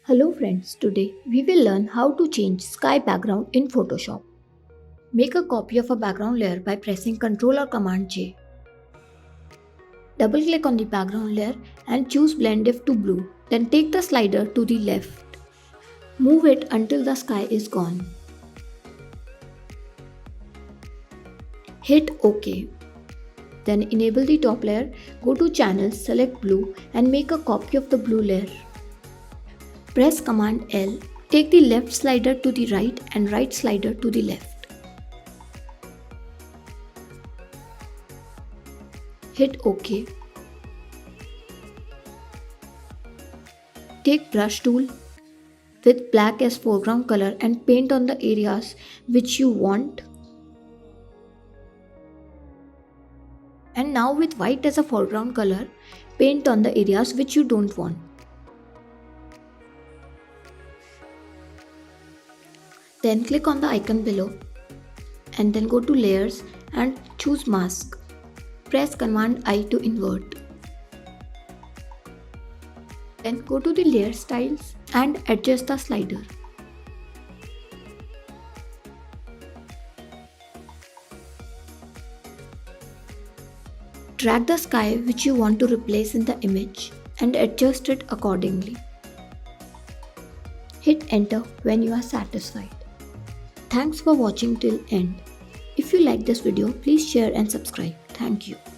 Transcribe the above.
Hello friends, today we will learn how to change sky background in Photoshop. Make a copy of a background layer by pressing Ctrl or Command J. Double click on the background layer and choose Blend If to Blue. Then take the slider to the left. Move it until the sky is gone. Hit OK. Then enable the top layer, go to Channel, select Blue and make a copy of the blue layer. Press Command L, take the left slider to the right and right slider to the left. Hit OK. Take brush tool with black as foreground color and paint on the areas which you want. And now with white as a foreground color, paint on the areas which you don't want. Then click on the icon below and then go to layers and choose mask. Press Command I to invert. Then go to the layer styles and adjust the slider. Drag the sky which you want to replace in the image and adjust it accordingly. Hit enter when you are satisfied. Thanks for watching till end. If you like this video, please share and subscribe. Thank you.